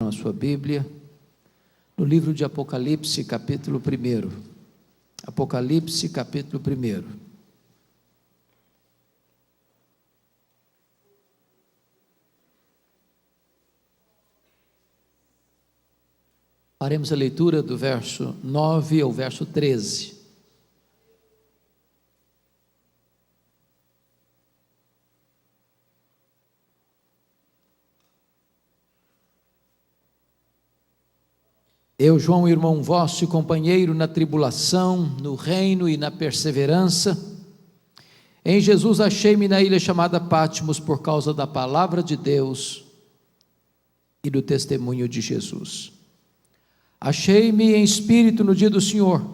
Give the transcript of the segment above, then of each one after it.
na sua Bíblia, no livro de Apocalipse, capítulo 1. Apocalipse, capítulo 1. Faremos a leitura do verso 9 ao verso 13. Eu, João, irmão vosso e companheiro na tribulação, no reino e na perseverança, em Jesus achei-me na ilha chamada Patmos por causa da palavra de Deus e do testemunho de Jesus. Achei-me em espírito no dia do Senhor,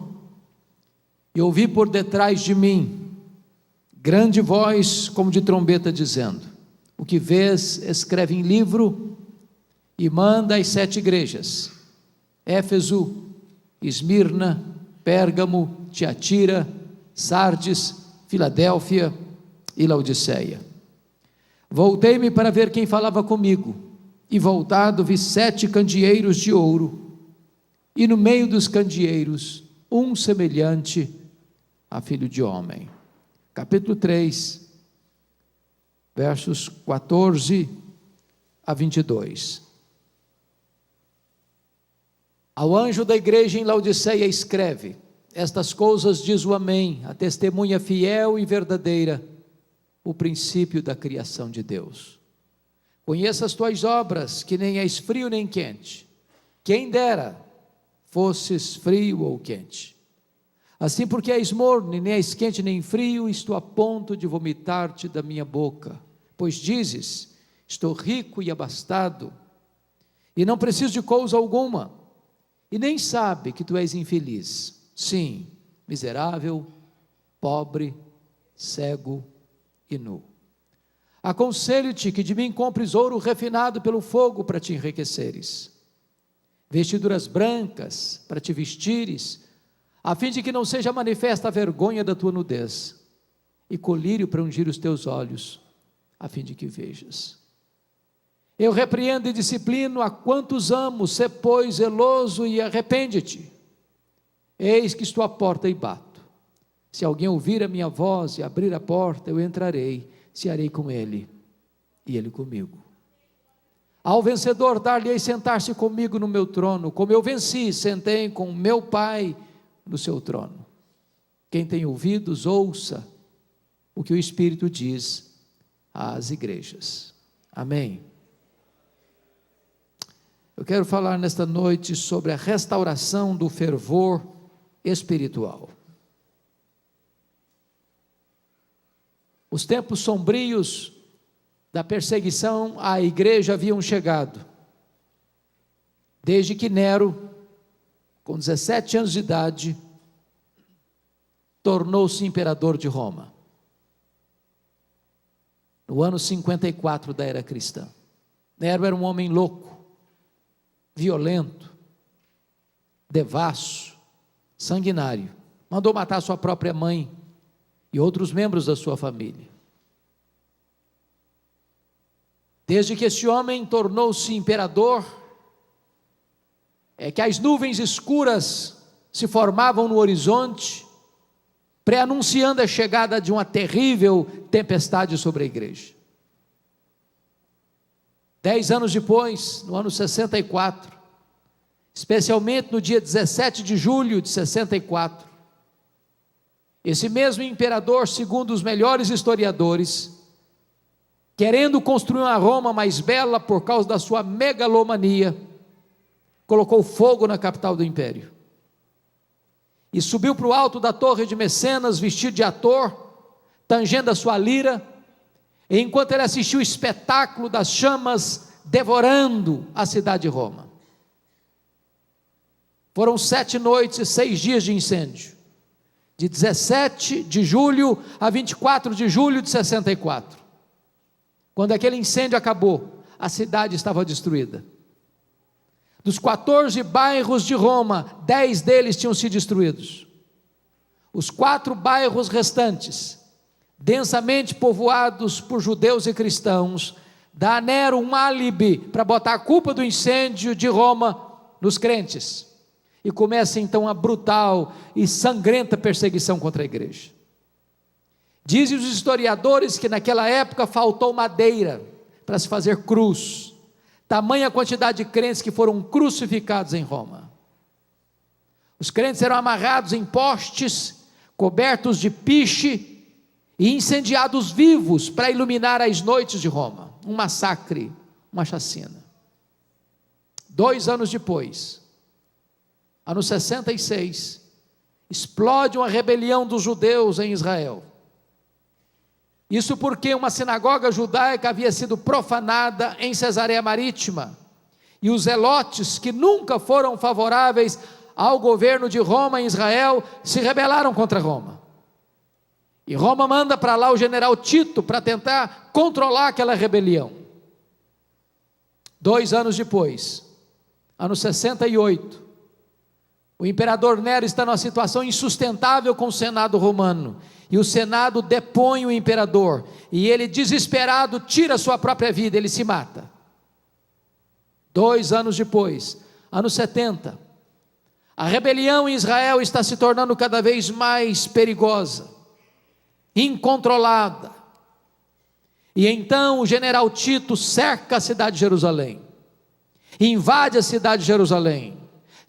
e ouvi por detrás de mim grande voz como de trombeta dizendo: o que vês, escreve em livro e manda às 7 igrejas: Éfeso, Esmirna, Pérgamo, Tiatira, Sardes, Filadélfia e Laodiceia. Voltei-me para ver quem falava comigo, e voltado vi 7 candeeiros de ouro, e no meio dos candeeiros um semelhante a filho de homem. Capítulo 3, versos 14 a 22. Ao anjo da igreja em Laodiceia escreve: estas coisas diz o Amém, a testemunha fiel e verdadeira, o princípio da criação de Deus. Conheça as tuas obras, que nem és frio nem quente. Quem dera fosses frio ou quente. Assim, porque és morno, nem és quente nem frio, estou a ponto de vomitar-te da minha boca. Pois dizes: estou rico e abastado, e não preciso de coisa alguma, e nem sabe que tu és infeliz, sim, miserável, pobre, cego e nu. Aconselho-te que de mim compres ouro refinado pelo fogo para te enriqueceres, vestiduras brancas para te vestires, a fim de que não seja manifesta a vergonha da tua nudez, e colírio para ungir os teus olhos, a fim de que vejas. Eu repreendo e disciplino a quantos amo, sê pois zeloso e arrepende-te. Eis que estou à porta e bato. Se alguém ouvir a minha voz e abrir a porta, eu entrarei, cearei com ele e ele comigo. Ao vencedor dar-lhe-ei sentar-se comigo no meu trono, como eu venci, sentei com meu Pai no seu trono. Quem tem ouvidos, ouça o que o Espírito diz às igrejas. Amém. Eu quero falar nesta noite sobre a restauração do fervor espiritual. Os tempos sombrios da perseguição à igreja haviam chegado, desde que Nero, com 17 anos de idade, tornou-se imperador de Roma, no ano 54 da era cristã. Nero era um homem louco, violento, devasso, sanguinário. Mandou matar sua própria mãe e outros membros da sua família. Desde que esse homem tornou-se imperador, é que as nuvens escuras se formavam no horizonte, pré-anunciando a chegada de uma terrível tempestade sobre a igreja. 10 anos depois, no ano 64, especialmente no dia 17 de julho de 64, esse mesmo imperador, segundo os melhores historiadores, querendo construir uma Roma mais bela por causa da sua megalomania, colocou fogo na capital do império, e subiu para o alto da torre de Mecenas, vestido de ator, tangendo a sua lira, e enquanto ele assistiu o espetáculo das chamas devorando a cidade de Roma. Foram 7 noites e 6 dias de incêndio, de 17 de julho a 24 de julho de 64. Quando aquele incêndio acabou, a cidade estava destruída. Dos 14 bairros de Roma, 10 deles tinham sido destruídos. Os 4 bairros restantes, densamente povoados por judeus e cristãos, dá a Nero um álibi para botar a culpa do incêndio de Roma nos crentes, e começa então a brutal e sangrenta perseguição contra a igreja. Dizem os historiadores que naquela época faltou madeira para se fazer cruz, tamanha quantidade de crentes que foram crucificados em Roma. Os crentes eram amarrados em postes, cobertos de piche e incendiados vivos para iluminar as noites de Roma. Um massacre, uma chacina. 2 anos depois, ano 66, explode uma rebelião dos judeus em Israel. Isso porque uma sinagoga judaica havia sido profanada em Cesareia Marítima, e os zelotes, que nunca foram favoráveis ao governo de Roma em Israel, se rebelaram contra Roma. E Roma manda para lá o general Tito para tentar controlar aquela rebelião. 2 anos depois, ano 68, o imperador Nero está numa situação insustentável com o Senado romano, e o Senado depõe o imperador, e ele, desesperado, tira sua própria vida, ele se mata. 2 anos depois, ano 70, a rebelião em Israel está se tornando cada vez mais perigosa, incontrolada, e então o general Tito cerca a cidade de Jerusalém, invade a cidade de Jerusalém,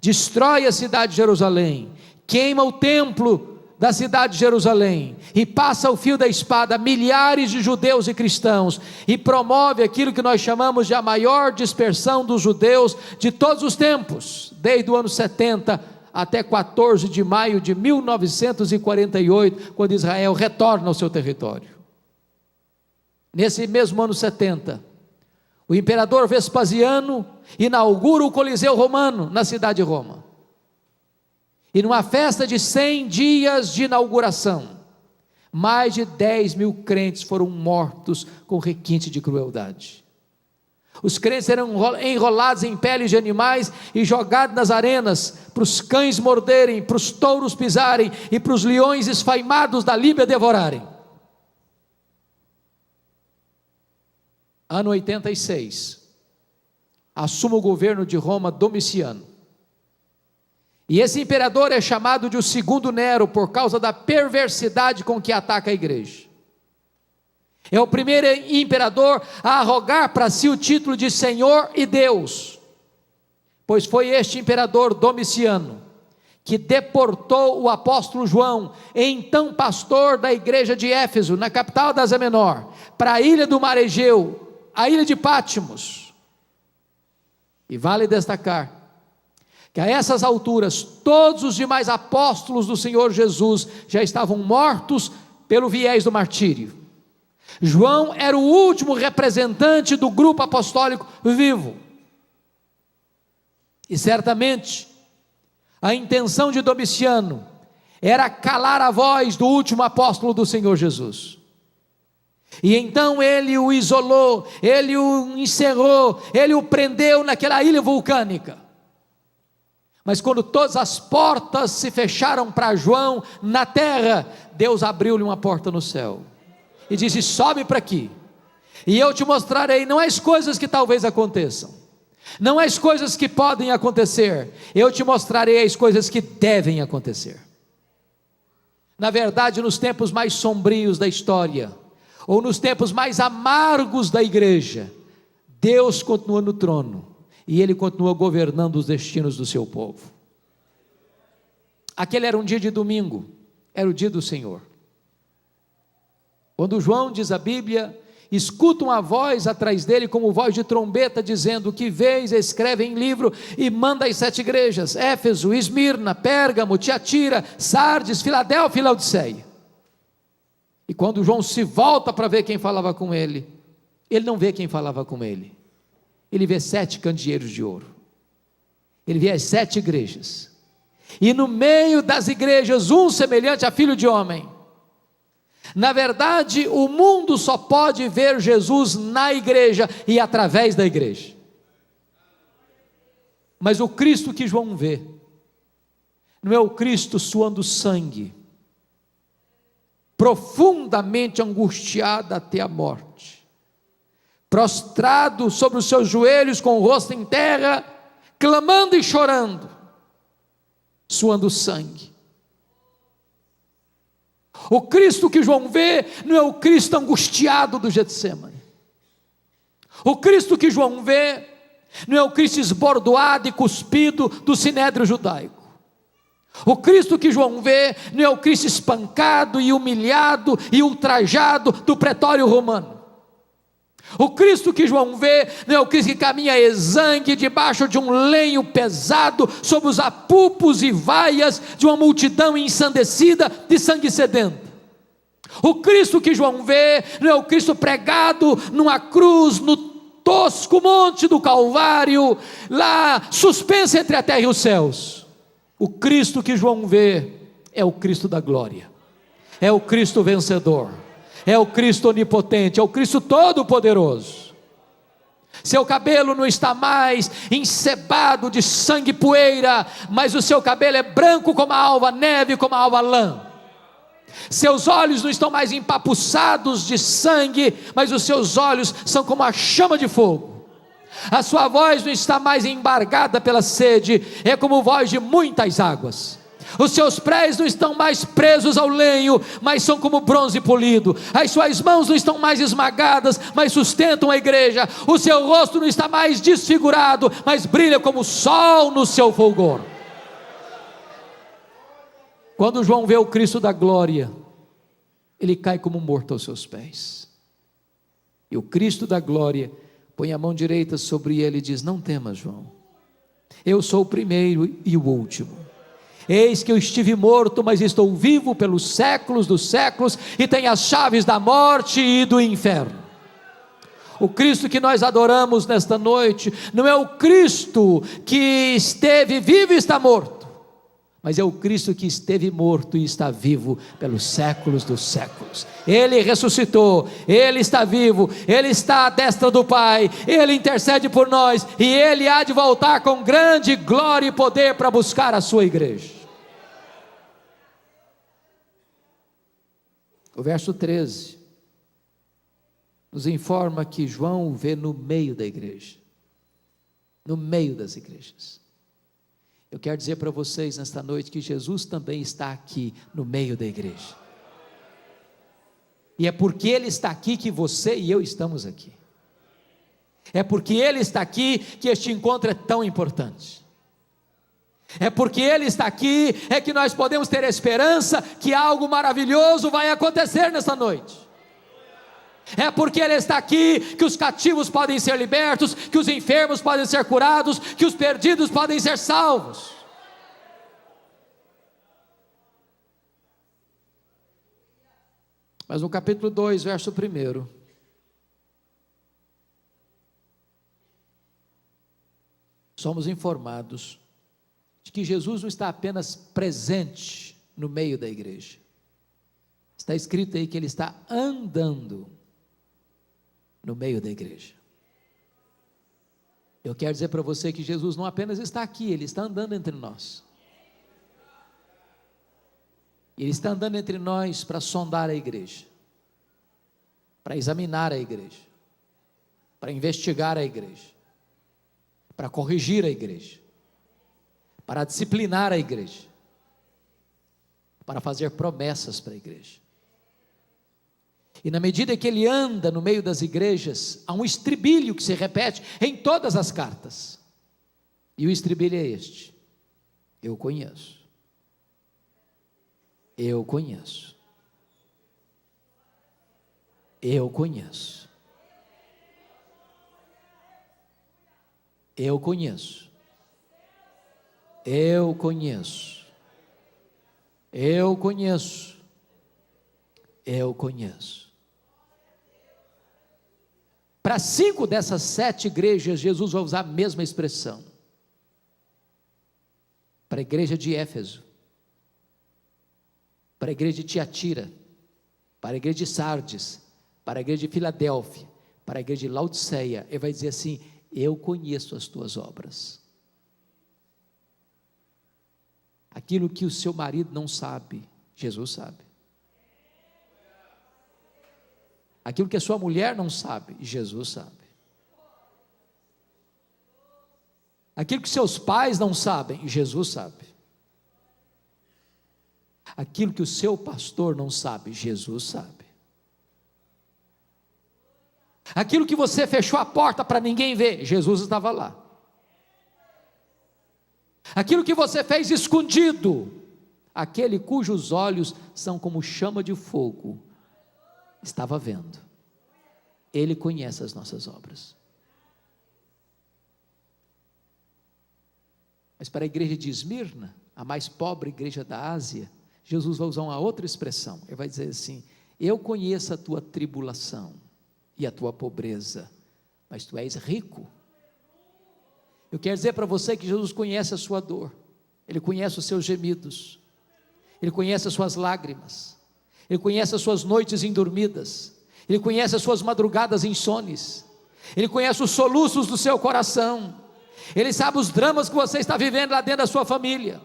destrói a cidade de Jerusalém, queima o templo da cidade de Jerusalém, e passa o fio da espada milhares de judeus e cristãos, e promove aquilo que nós chamamos de a maior dispersão dos judeus de todos os tempos, desde o ano 70 até 14 de maio de 1948, quando Israel retorna ao seu território. Nesse mesmo ano 70, o imperador Vespasiano inaugura o Coliseu Romano na cidade de Roma, e numa festa de 100 dias de inauguração, mais de 10.000 crentes foram mortos com requinte de crueldade. Os crentes eram enrolados em peles de animais e jogados nas arenas, para os cães morderem, para os touros pisarem e para os leões esfaimados da Líbia devorarem. Ano 86, assume o governo de Roma Domiciano. E esse imperador é chamado de o segundo Nero, por causa da perversidade com que ataca a igreja. É o primeiro imperador a arrogar para si o título de Senhor e Deus, pois foi este imperador Domiciano que deportou o apóstolo João, então pastor da igreja de Éfeso, na capital da Ásia Menor, para a ilha do Mar Egeu, a ilha de Patmos. E vale destacar que a essas alturas, todos os demais apóstolos do Senhor Jesus já estavam mortos pelo viés do martírio. João era o último representante do grupo apostólico vivo, e certamente a intenção de Domiciano era calar a voz do último apóstolo do Senhor Jesus, e então ele o isolou, ele o encerrou, ele o prendeu naquela ilha vulcânica. Mas quando todas as portas se fecharam para João na terra, Deus abriu-lhe uma porta no céu e disse: sobe para aqui, e eu te mostrarei não as coisas que talvez aconteçam, não as coisas que podem acontecer, eu te mostrarei as coisas que devem acontecer. Na verdade, nos tempos mais sombrios da história, ou nos tempos mais amargos da igreja, Deus continua no trono, e Ele continua governando os destinos do seu povo. Aquele era um dia de domingo, era o dia do Senhor. Quando João, diz a Bíblia, escuta uma voz atrás dele, como voz de trombeta, dizendo: o que vês, escreve em livro e manda às 7 igrejas: Éfeso, Esmirna, Pérgamo, Tiatira, Sardes, Filadélfia e Laodiceia. E quando João se volta para ver quem falava com ele, ele não vê quem falava com ele, ele vê 7 candeeiros de ouro, ele vê as 7 igrejas, e no meio das igrejas, um semelhante a filho de homem. Na verdade, o mundo só pode ver Jesus na igreja e através da igreja, mas o Cristo que João vê, não é o Cristo suando sangue, profundamente angustiado até a morte, prostrado sobre os seus joelhos, com o rosto em terra, clamando e chorando, suando sangue. O Cristo que João vê não é o Cristo angustiado do Getsêmani. O Cristo que João vê não é o Cristo esbordoado e cuspido do sinédrio judaico. O Cristo que João vê não é o Cristo espancado e humilhado e ultrajado do pretório romano. O Cristo que João vê não é o Cristo que caminha exangue debaixo de um lenho pesado, sob os apupos e vaias de uma multidão ensandecida de sangue sedento. O Cristo que João vê não é o Cristo pregado numa cruz, no tosco monte do Calvário, lá suspenso entre a terra e os céus. O Cristo que João vê é o Cristo da glória, é o Cristo vencedor, é o Cristo onipotente, é o Cristo todo-poderoso. Seu cabelo não está mais encebado de sangue e poeira, mas o seu cabelo é branco como a alva neve, como a alva lã. Seus olhos não estão mais empapuçados de sangue, mas os seus olhos são como a chama de fogo. A sua voz não está mais embargada pela sede, é como voz de muitas águas. Os seus pés não estão mais presos ao lenho, mas são como bronze polido. As suas mãos não estão mais esmagadas, mas sustentam a igreja. O seu rosto não está mais desfigurado, mas brilha como o sol no seu fulgor. Quando João vê o Cristo da glória, ele cai como morto aos seus pés. E o Cristo da glória põe a mão direita sobre ele e diz: não temas, João, eu sou o primeiro e o último. Eis que eu estive morto, mas estou vivo pelos séculos dos séculos, e tenho as chaves da morte e do inferno. O Cristo que nós adoramos nesta noite não é o Cristo que esteve vivo e está morto, mas é o Cristo que esteve morto e está vivo pelos séculos dos séculos. Ele ressuscitou, Ele está vivo, Ele está à destra do Pai, Ele intercede por nós, e Ele há de voltar com grande glória e poder para buscar a sua igreja. O verso 13 nos informa que João o vê no meio da igreja, no meio das igrejas. Eu quero dizer para vocês nesta noite que Jesus também está aqui no meio da igreja. E é porque Ele está aqui que você e eu estamos aqui. É porque Ele está aqui que este encontro é tão importante. É porque Ele está aqui é que nós podemos ter esperança que algo maravilhoso vai acontecer nesta noite. É porque Ele está aqui que os cativos podem ser libertos, que os enfermos podem ser curados, que os perdidos podem ser salvos. Mas no capítulo 2, verso 1, somos informados de que Jesus não está apenas presente no meio da igreja. Está escrito aí que Ele está andando no meio da igreja. Eu quero dizer para você que Jesus não apenas está aqui, Ele está andando entre nós. Ele está andando entre nós para sondar a igreja, para examinar a igreja, para investigar a igreja, para corrigir a igreja, para disciplinar a igreja, para fazer promessas para a igreja. E na medida que Ele anda no meio das igrejas, há um estribilho que se repete em todas as cartas, e o estribilho é este: eu conheço, eu conheço, eu conheço, eu conheço, eu conheço, eu conheço, eu conheço. Para 5 dessas 7 igrejas, Jesus vai usar a mesma expressão. Para a igreja de Éfeso, para a igreja de Tiatira, para a igreja de Sardes, para a igreja de Filadélfia, para a igreja de Laodiceia, Ele vai dizer assim: eu conheço as tuas obras. Aquilo que o seu marido não sabe, Jesus sabe. Aquilo que a sua mulher não sabe, Jesus sabe. Aquilo que seus pais não sabem, Jesus sabe. Aquilo que o seu pastor não sabe, Jesus sabe. Aquilo que você fechou a porta para ninguém ver, Jesus estava lá. Aquilo que você fez escondido, aquele cujos olhos são como chama de fogo, estava vendo. Ele conhece as nossas obras. Mas para a igreja de Esmirna, a mais pobre igreja da Ásia, Jesus vai usar uma outra expressão. Ele vai dizer assim: eu conheço a tua tribulação e a tua pobreza, mas tu és rico. Eu quero dizer para você que Jesus conhece a sua dor, Ele conhece os seus gemidos, Ele conhece as suas lágrimas, Ele conhece as suas noites indormidas, Ele conhece as suas madrugadas insones, Ele conhece os soluços do seu coração, Ele sabe os dramas que você está vivendo lá dentro da sua família,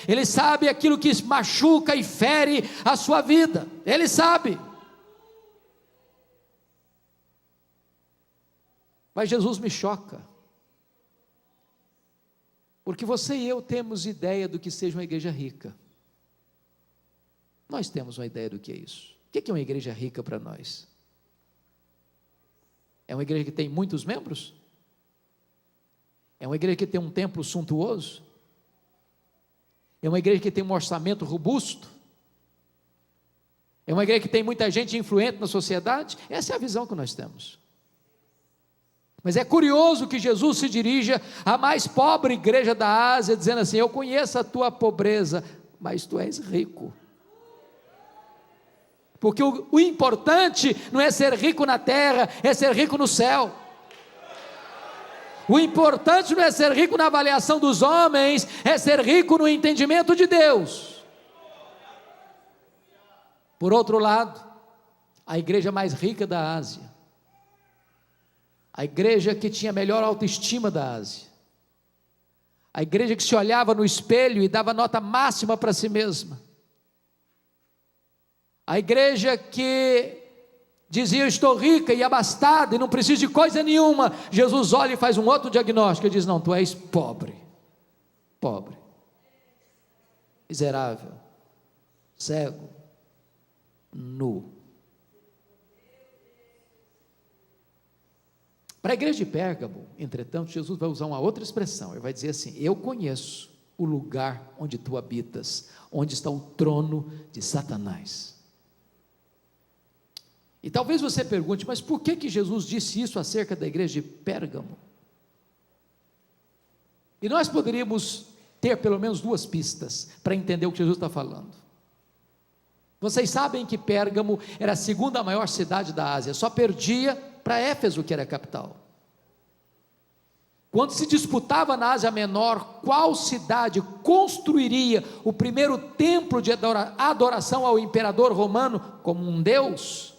Ele sabe aquilo que machuca e fere a sua vida, Ele sabe. Mas Jesus me choca, porque você e eu temos ideia do que seja uma igreja rica. Nós temos uma ideia do que é isso. O que é uma igreja rica para nós? É uma igreja que tem muitos membros? É uma igreja que tem um templo suntuoso? É uma igreja que tem um orçamento robusto? É uma igreja que tem muita gente influente na sociedade? Essa é a visão que nós temos. Mas é curioso que Jesus se dirija à mais pobre igreja da Ásia, dizendo assim: eu conheço a tua pobreza, mas tu és rico. Porque o importante não é ser rico na terra, é ser rico no céu. O importante não é ser rico na avaliação dos homens, é ser rico no entendimento de Deus. Por outro lado, a igreja mais rica da Ásia, a igreja que tinha a melhor autoestima da Ásia, a igreja que se olhava no espelho e dava nota máxima para si mesma, a igreja que dizia: eu estou rica e abastada e não preciso de coisa nenhuma. Jesus olha e faz um outro diagnóstico e diz: não, tu és pobre, miserável, cego, nu. Para a igreja de Pérgamo, entretanto, Jesus vai usar uma outra expressão. Ele vai dizer assim: eu conheço o lugar onde tu habitas, onde está o trono de Satanás. E talvez você pergunte: mas por que Jesus disse isso acerca da igreja de Pérgamo? E nós poderíamos ter pelo menos duas pistas para entender o que Jesus está falando. Vocês sabem que Pérgamo era a segunda maior cidade da Ásia, só perdia para Éfeso, que era a capital. Quando se disputava na Ásia Menor, qual cidade construiria o primeiro templo de adoração ao imperador romano como um deus?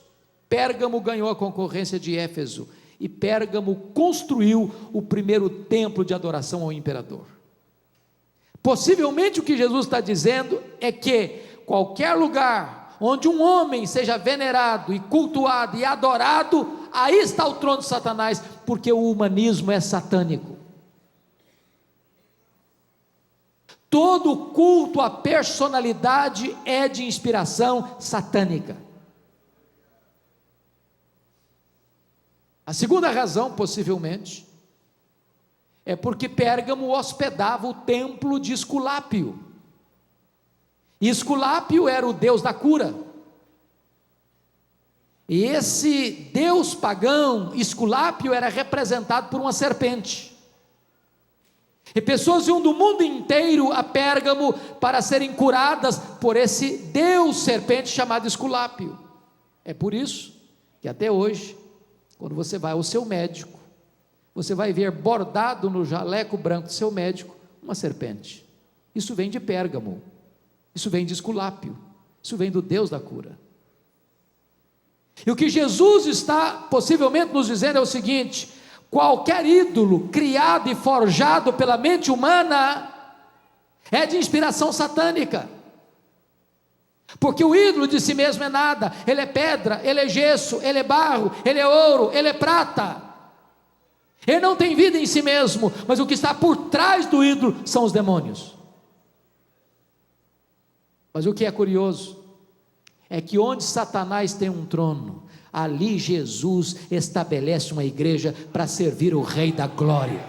Pérgamo ganhou a concorrência de Éfeso, e Pérgamo construiu o primeiro templo de adoração ao imperador. Possivelmente o que Jesus está dizendo é que qualquer lugar onde um homem seja venerado e cultuado e adorado, aí está o trono de Satanás, porque o humanismo é satânico. Todo culto à personalidade é de inspiração satânica. A segunda razão, possivelmente, é porque Pérgamo hospedava o templo de Esculápio. E Esculápio era o deus da cura. E esse deus pagão, Esculápio, era representado por uma serpente. E pessoas iam do mundo inteiro a Pérgamo para serem curadas por esse deus serpente chamado Esculápio. É por isso que até hoje, quando você vai ao seu médico, você vai ver bordado no jaleco branco do seu médico uma serpente. Isso vem de Pérgamo, isso vem de Esculápio, isso vem do Deus da cura. E o que Jesus está possivelmente nos dizendo é o seguinte: qualquer ídolo criado e forjado pela mente humana é de inspiração satânica. Porque o ídolo de si mesmo é nada, ele é pedra, ele é gesso, ele é barro, ele é ouro, ele é prata. Ele não tem vida em si mesmo, mas o que está por trás do ídolo são os demônios. Mas o que é curioso é que onde Satanás tem um trono, ali Jesus estabelece uma igreja para servir o Rei da Glória.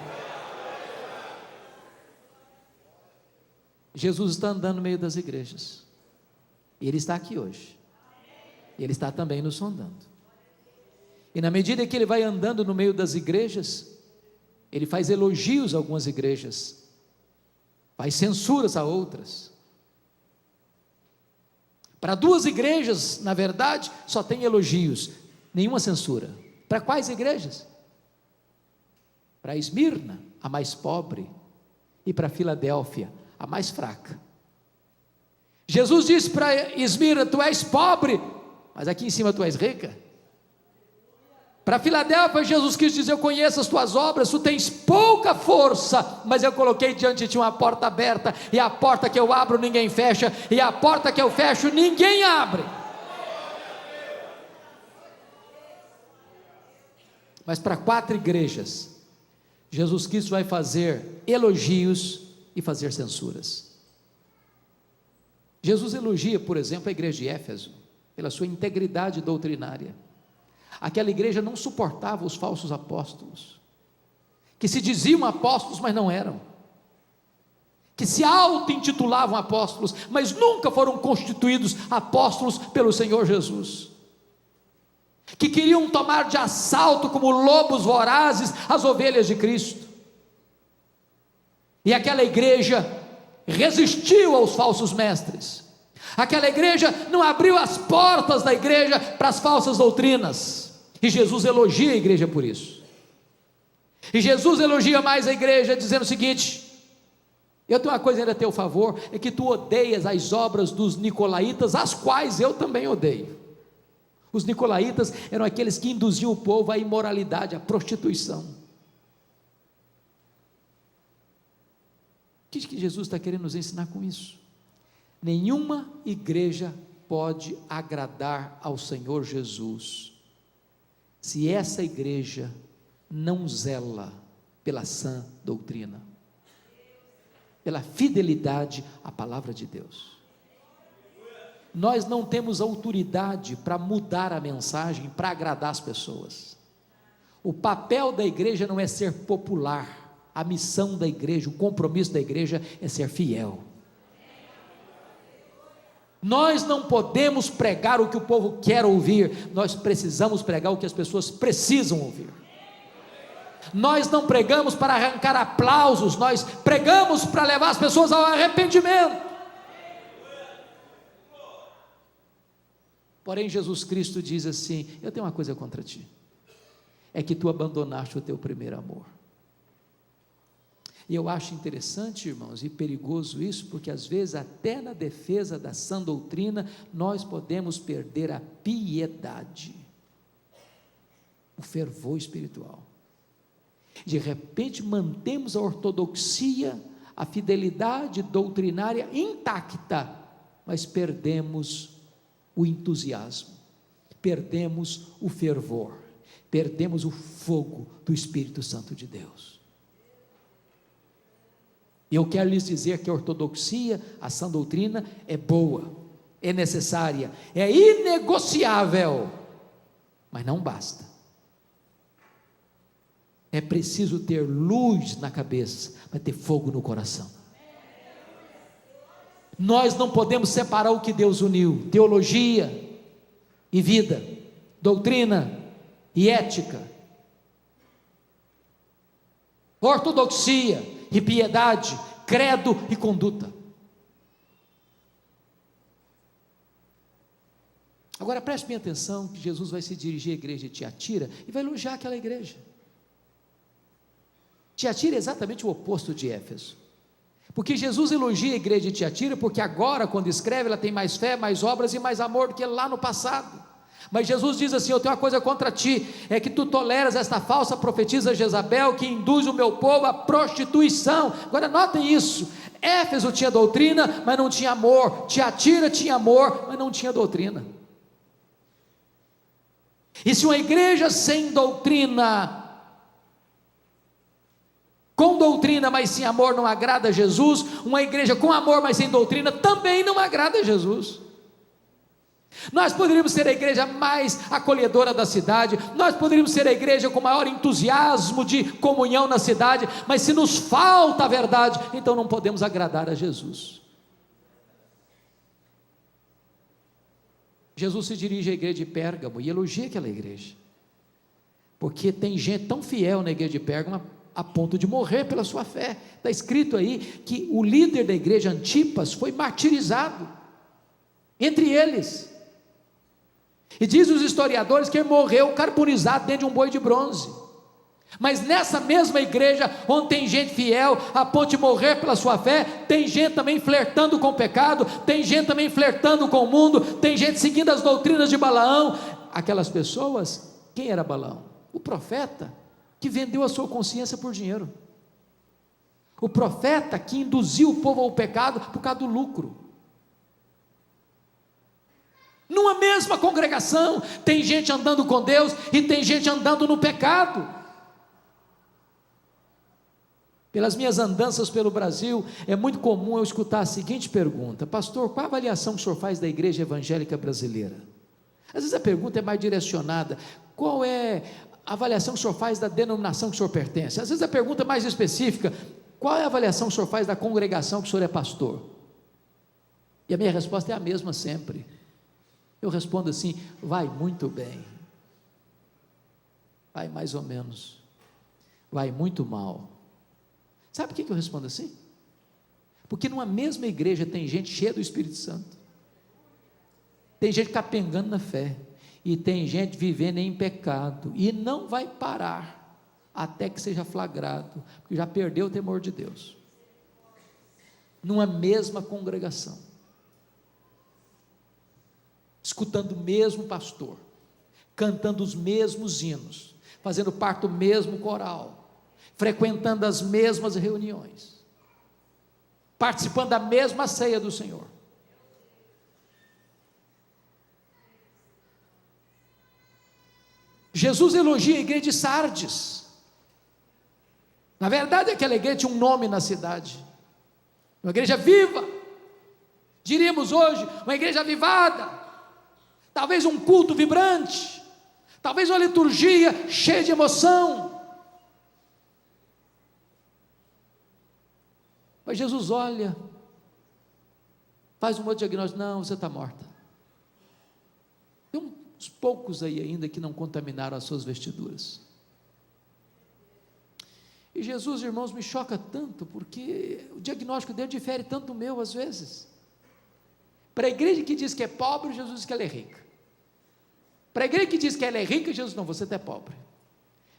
Jesus está andando no meio das igrejas, e Ele está aqui hoje, Ele está também nos sondando, e na medida que Ele vai andando no meio das igrejas, Ele faz elogios a algumas igrejas, faz censuras a outras. Para duas igrejas, na verdade, só tem elogios, nenhuma censura. Para quais igrejas? Para Esmirna, a mais pobre, e para Filadélfia, a mais fraca. Jesus disse para Esmirna: tu és pobre, mas aqui em cima tu és rica. Para Filadélfia, Jesus quis dizer: eu conheço as tuas obras, tu tens pouca força, mas eu coloquei diante de ti uma porta aberta, e a porta que eu abro ninguém fecha, e a porta que eu fecho ninguém abre. Mas para 4 igrejas, Jesus Cristo vai fazer elogios e fazer censuras. Jesus elogia, por exemplo, a igreja de Éfeso, pela sua integridade doutrinária. Aquela igreja não suportava os falsos apóstolos, que se diziam apóstolos, mas não eram, que se auto-intitulavam apóstolos, mas nunca foram constituídos apóstolos pelo Senhor Jesus, que queriam tomar de assalto como lobos vorazes as ovelhas de Cristo, e aquela igreja resistiu aos falsos mestres, aquela igreja não abriu as portas da igreja para as falsas doutrinas, e Jesus elogia a igreja por isso. E Jesus elogia mais a igreja dizendo o seguinte: eu tenho uma coisa ainda a teu favor, é que tu odeias as obras dos nicolaítas, as quais eu também odeio. Os nicolaítas eram aqueles que induziam o povo à imoralidade, à prostituição. O que Jesus está querendo nos ensinar com isso? Nenhuma igreja pode agradar ao Senhor Jesus se essa igreja não zela pela sã doutrina, pela fidelidade à palavra de Deus. Nós não temos autoridade para mudar a mensagem, para agradar as pessoas. O papel da igreja não é ser popular, a missão da igreja, o compromisso da igreja é ser fiel. Nós não podemos pregar o que o povo quer ouvir, nós precisamos pregar o que as pessoas precisam ouvir. Nós não pregamos para arrancar aplausos, nós pregamos para levar as pessoas ao arrependimento. Porém, Jesus Cristo diz assim: eu tenho uma coisa contra ti, é que tu abandonaste o teu primeiro amor. E eu acho interessante, irmãos, e perigoso isso, porque às vezes até na defesa da sã doutrina, nós podemos perder a piedade, o fervor espiritual. De repente mantemos a ortodoxia, a fidelidade doutrinária intacta, mas perdemos o entusiasmo, perdemos o fervor, perdemos o fogo do Espírito Santo de Deus. E eu quero lhes dizer que a ortodoxia, a sã doutrina é boa, é necessária, é inegociável, mas não basta. É preciso ter luz na cabeça, mas ter fogo no coração. Nós não podemos separar o que Deus uniu: teologia e vida, doutrina e ética, ortodoxia e piedade, credo e conduta. Agora preste bem atenção, que Jesus vai se dirigir à igreja de Tiatira e vai elogiar aquela igreja. Tiatira é exatamente o oposto de Éfeso, porque Jesus elogia a igreja de Tiatira, porque agora quando escreve ela tem mais fé, mais obras e mais amor do que lá no passado. Mas Jesus diz assim: eu tenho uma coisa contra ti, é que tu toleras esta falsa profetisa Jezabel, que induz o meu povo à prostituição. Agora notem isso: Éfeso tinha doutrina, mas não tinha amor. Tiatira tinha amor, mas não tinha doutrina. E se uma igreja sem doutrina doutrina, mas sem amor, não agrada a Jesus. Uma igreja com amor, mas sem doutrina, também não agrada a Jesus. Nós poderíamos ser a igreja mais acolhedora da cidade, nós poderíamos ser a igreja com maior entusiasmo de comunhão na cidade, mas se nos falta a verdade, então não podemos agradar a Jesus. Jesus se dirige à igreja de Pérgamo e elogia aquela igreja, porque tem gente tão fiel na igreja de Pérgamo a ponto de morrer pela sua fé. Está escrito aí que o líder da igreja, Antipas, foi martirizado entre eles, e diz os historiadores que ele morreu carbonizado dentro de um boi de bronze. Mas nessa mesma igreja, onde tem gente fiel a ponto de morrer pela sua fé, tem gente também flertando com o pecado, tem gente também flertando com o mundo, tem gente seguindo as doutrinas de Balaão. Aquelas pessoas, quem era Balaão? O profeta que vendeu a sua consciência por dinheiro, o profeta que induziu o povo ao pecado por causa do lucro. Numa mesma congregação, tem gente andando com Deus e tem gente andando no pecado. Pelas minhas andanças pelo Brasil, é muito comum eu escutar a seguinte pergunta: pastor, qual a avaliação que o senhor faz da igreja evangélica brasileira? Às vezes a pergunta é mais direcionada: qual é a avaliação que o senhor faz da denominação que o senhor pertence? Às vezes a pergunta é mais específica: qual é a avaliação que o senhor faz da congregação que o senhor é pastor? E a minha resposta é a mesma sempre. Eu respondo assim: vai muito bem, vai mais ou menos, vai muito mal. Sabe por que eu respondo assim? Porque numa mesma igreja tem gente cheia do Espírito Santo, tem gente capengando na fé, e tem gente vivendo em pecado, e não vai parar até que seja flagrado, porque já perdeu o temor de Deus. Numa mesma congregação, escutando o mesmo pastor, cantando os mesmos hinos, fazendo parte do mesmo coral, frequentando as mesmas reuniões, participando da mesma ceia do Senhor. Jesus elogia a igreja de Sardes. Na verdade, aquela igreja tinha um nome na cidade, uma igreja viva, diríamos hoje, uma igreja avivada, talvez um culto vibrante, talvez uma liturgia cheia de emoção. Mas Jesus olha, faz um outro diagnóstico: não, você está morta. Tem uns poucos aí ainda que não contaminaram as suas vestiduras. E Jesus, irmãos, me choca tanto, porque o diagnóstico dele difere tanto do meu às vezes. Para a igreja que diz que é pobre, Jesus diz que ela é rica. Para a igreja que diz que ela é rica, Jesus: não, você está pobre.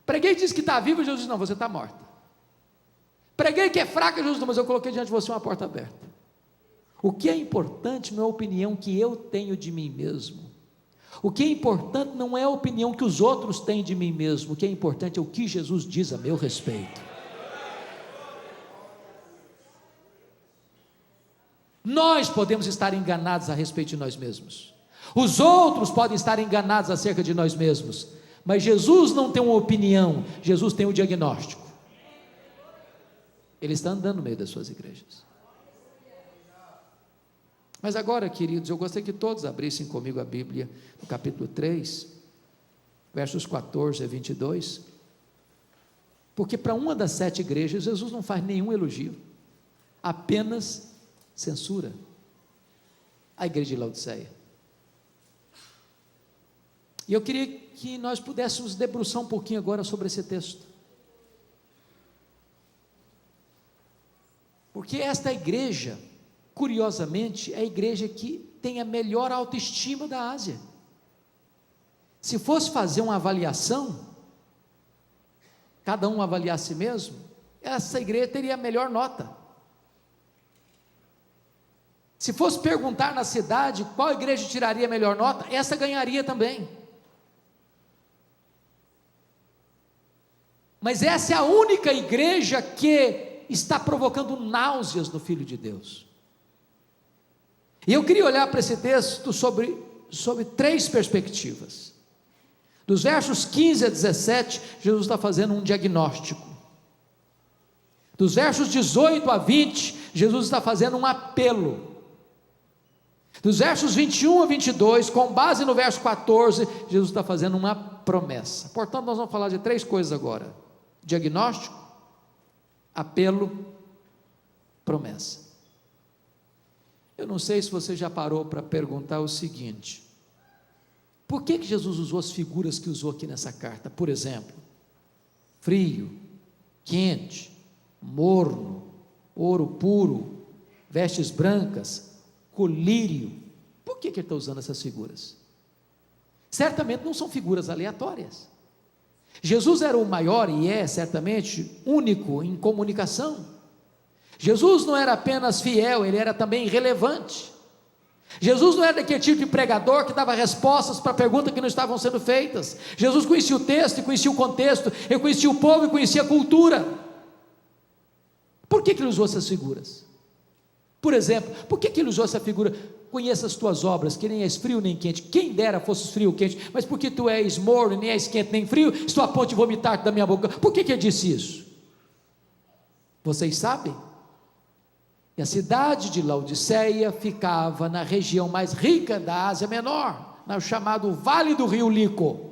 Para a igreja que diz que está viva, Jesus diz: não, você está morta. Para a igreja que é fraca, Jesus: não, mas eu coloquei diante de você uma porta aberta. O que é importante não é a opinião que eu tenho de mim mesmo. O que é importante não é a opinião que os outros têm de mim mesmo. O que é importante é o que Jesus diz a meu respeito. Nós podemos estar enganados a respeito de nós mesmos, os outros podem estar enganados acerca de nós mesmos, mas Jesus não tem uma opinião, Jesus tem um diagnóstico. Ele está andando no meio das suas igrejas. Mas agora, queridos, eu gostaria que todos abrissem comigo a Bíblia, no capítulo 3, versos 14 a 22, porque para uma das 7 igrejas, Jesus não faz nenhum elogio, apenas censura. A igreja de Laodiceia. E eu queria que nós pudéssemos debruçar um pouquinho agora sobre esse texto, porque esta igreja, curiosamente, é a igreja que tem a melhor autoestima da Ásia. Se fosse fazer uma avaliação, cada um avaliar a si mesmo, essa igreja teria a melhor nota. Se fosse perguntar na cidade qual igreja tiraria a melhor nota, essa ganharia também. Mas essa é a única igreja que está provocando náuseas no Filho de Deus. E eu queria olhar para esse texto sobre 3 perspectivas. Dos versos 15 a 17, Jesus está fazendo um diagnóstico. Dos versos 18 a 20, Jesus está fazendo um apelo. Dos versos 21 a 22, com base no verso 14, Jesus está fazendo uma promessa. Portanto, nós vamos falar de 3 coisas agora: diagnóstico, apelo, promessa. Eu não sei se você já parou para perguntar o seguinte: por que Jesus usou as figuras que usou aqui nessa carta? Por exemplo, frio, quente, morno, ouro puro, vestes brancas, colírio. Por que ele está usando essas figuras? Certamente não são figuras aleatórias. Jesus era o maior e é certamente único em comunicação. Jesus não era apenas fiel, ele era também relevante. Jesus não era daquele tipo de pregador que dava respostas para perguntas que não estavam sendo feitas. Jesus conhecia o texto e conhecia o contexto, ele conhecia o povo e conhecia a cultura. Por que ele usou essas figuras? Por exemplo, por que ele usou essa figura? Conheça as tuas obras, que nem és frio nem quente. Quem dera fosses frio ou quente, mas porque tu és morno, nem és quente nem frio, estou a ponto de vomitar-te da minha boca. Por que ele disse isso? Vocês sabem? E a cidade de Laodiceia ficava na região mais rica da Ásia Menor, no chamado Vale do Rio Lico.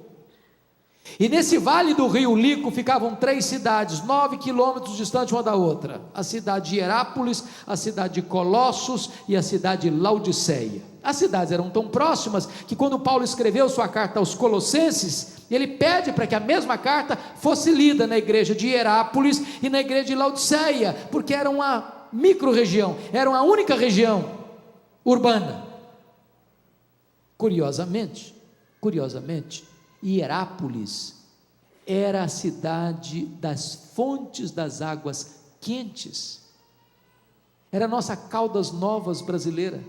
E nesse Vale do Rio Lico ficavam 3 cidades, 9 quilômetros distantes uma da outra: a cidade de Hierápolis, a cidade de Colossos e a cidade de Laodiceia. As cidades eram tão próximas que quando Paulo escreveu sua carta aos Colossenses, ele pede para que a mesma carta fosse lida na igreja de Hierápolis e na igreja de Laodiceia, porque era uma micro-região, era uma única região urbana. Curiosamente, Hierápolis era a cidade das fontes das águas quentes, era a nossa Caldas Novas brasileira.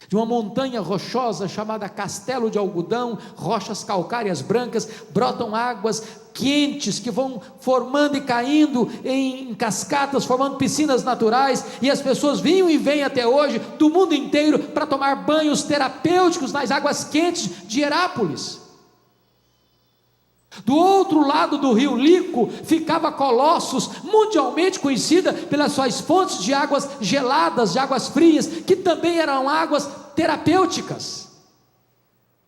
De uma montanha rochosa chamada Castelo de Algodão, rochas calcárias brancas, brotam águas quentes que vão formando e caindo em cascatas, formando piscinas naturais, e as pessoas vinham e vêm até hoje do mundo inteiro para tomar banhos terapêuticos nas águas quentes de Hierápolis. Do outro lado do rio Lico ficava Colossos, mundialmente conhecida pelas suas fontes de águas geladas, de águas frias, que também eram águas terapêuticas.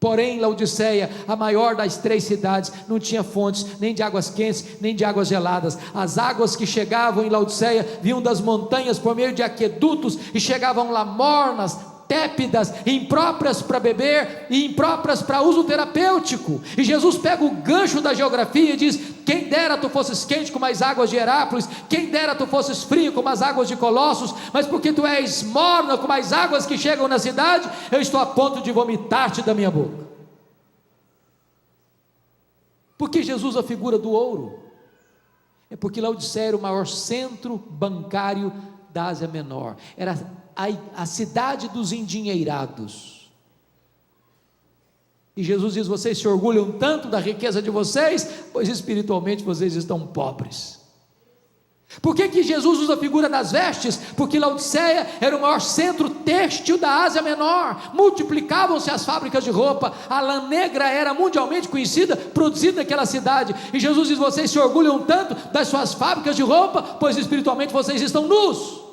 Porém, Laodiceia, a maior das 3 cidades, não tinha fontes nem de águas quentes, nem de águas geladas. As águas que chegavam em Laodiceia vinham das montanhas por meio de aquedutos e chegavam lá mornas, tépidas, impróprias para beber e impróprias para uso terapêutico. E Jesus pega o gancho da geografia e diz: quem dera tu fosses quente como as águas de Hierápolis, quem dera tu fosses frio como as águas de Colossos, mas porque tu és morna como as águas que chegam na cidade, eu estou a ponto de vomitar-te da minha boca. Por que Jesus a figura do ouro? É porque Laodiceia era o maior centro bancário da Ásia Menor, era a cidade dos endinheirados. E Jesus diz: vocês se orgulham tanto da riqueza de vocês, pois espiritualmente vocês estão pobres. Por que Jesus usa a figura das vestes? Porque Laodiceia era o maior centro têxtil da Ásia Menor, multiplicavam-se as fábricas de roupa, a lã negra era mundialmente conhecida, produzida naquela cidade, e Jesus diz: vocês se orgulham tanto das suas fábricas de roupa, pois espiritualmente vocês estão nus.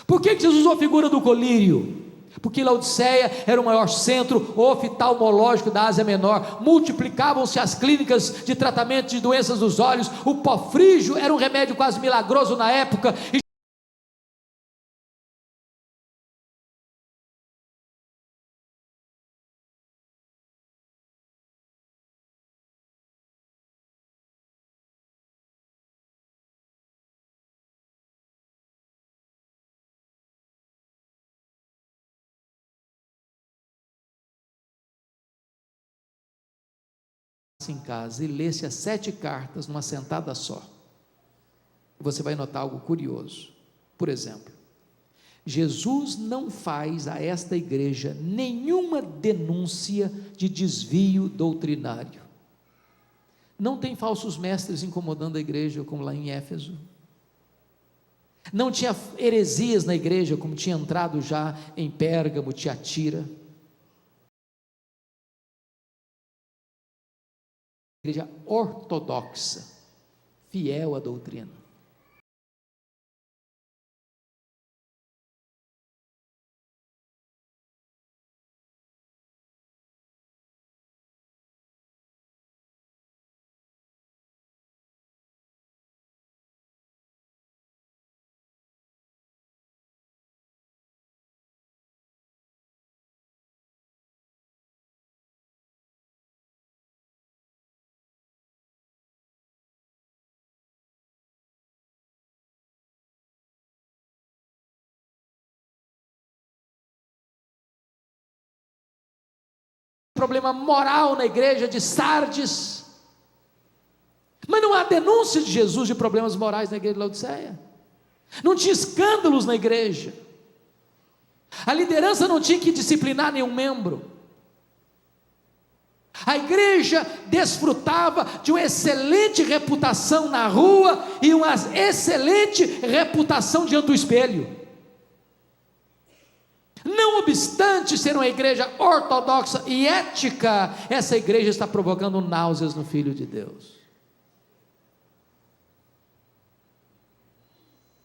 Por que Jesus usou a figura do colírio? Porque Laodiceia era o maior centro oftalmológico da Ásia Menor, multiplicavam-se as clínicas de tratamento de doenças dos olhos, o pó frígio era um remédio quase milagroso na época, e em casa e lesse as 7 cartas numa sentada só, você vai notar algo curioso. Por exemplo, Jesus não faz a esta igreja nenhuma denúncia de desvio doutrinário. Não tem falsos mestres incomodando a igreja como lá em Éfeso. Não tinha heresias na igreja como tinha entrado já em Pérgamo, Tiatira. Igreja ortodoxa, fiel à doutrina. Problema moral na igreja de Sardes, mas não há denúncia de Jesus de problemas morais na igreja de Laodiceia. Não tinha escândalos na igreja, a liderança não tinha que disciplinar nenhum membro, a igreja desfrutava de uma excelente reputação na rua e uma excelente reputação diante do espelho. Não obstante ser uma igreja ortodoxa e ética, essa igreja está provocando náuseas no Filho de Deus.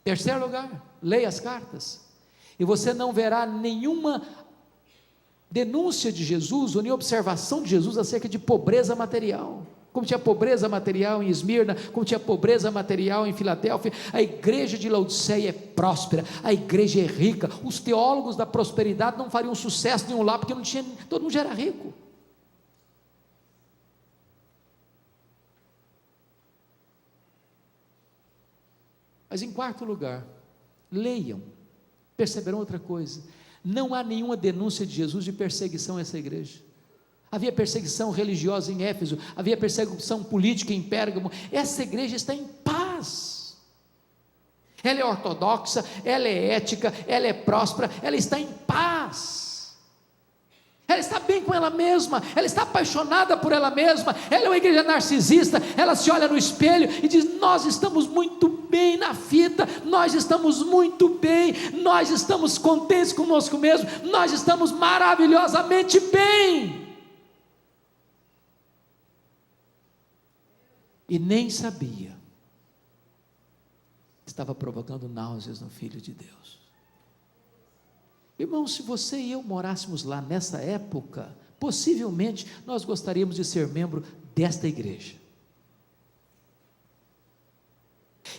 Terceiro lugar, leia as cartas, e você não verá nenhuma denúncia de Jesus, ou nem observação de Jesus acerca de pobreza material. Como tinha pobreza material em Esmirna, como tinha pobreza material em Filadélfia. A igreja de Laodiceia é próspera, a igreja é rica. Os teólogos da prosperidade não fariam sucesso nenhum lá, porque não tinha, todo mundo já era rico. Mas em quarto lugar, leiam, perceberão outra coisa: não há nenhuma denúncia de Jesus de perseguição a essa igreja. Havia perseguição religiosa em Éfeso, havia perseguição política em Pérgamo. Essa igreja está em paz, ela é ortodoxa, ela é ética, ela é próspera, ela está em paz, ela está bem com ela mesma, ela está apaixonada por ela mesma. Ela é uma igreja narcisista, ela se olha no espelho e diz: nós estamos muito bem na fita, nós estamos muito bem, nós estamos contentes conosco mesmo, nós estamos maravilhosamente bem. E nem sabia, estava provocando náuseas no Filho de Deus. Irmãos, se você e eu morássemos lá nessa época, possivelmente nós gostaríamos de ser membro desta igreja.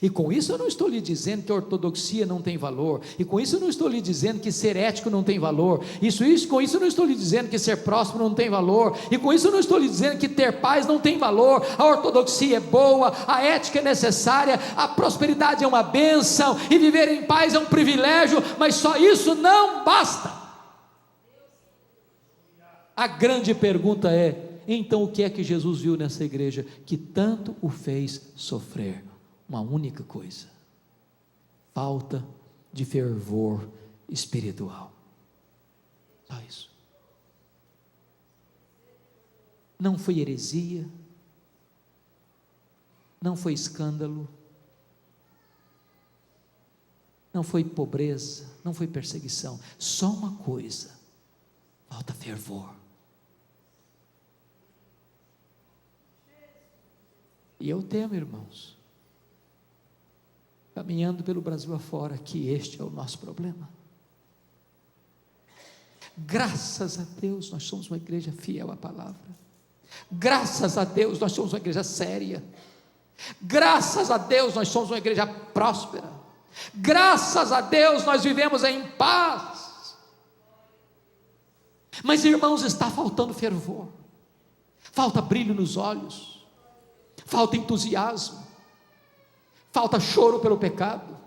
E com isso eu não estou lhe dizendo que a ortodoxia não tem valor, e com isso eu não estou lhe dizendo que ser ético não tem valor, com isso eu não estou lhe dizendo que ser próspero não tem valor, e com isso eu não estou lhe dizendo que ter paz não tem valor. A ortodoxia é boa, a ética é necessária, a prosperidade é uma bênção, e viver em paz é um privilégio, mas só isso não basta. A grande pergunta é: então o que é que Jesus viu nessa igreja que tanto o fez sofrer? Uma única coisa: falta de fervor espiritual. Só isso. Não foi heresia, não foi escândalo, não foi pobreza, não foi perseguição. Só uma coisa: falta fervor. E eu temo, irmãos, caminhando pelo Brasil afora, que este é o nosso problema. Graças a Deus nós somos uma igreja fiel à palavra, graças a Deus nós somos uma igreja séria, graças a Deus nós somos uma igreja próspera, graças a Deus nós vivemos em paz. Mas, irmãos, está faltando fervor, falta brilho nos olhos, falta entusiasmo, falta choro pelo pecado,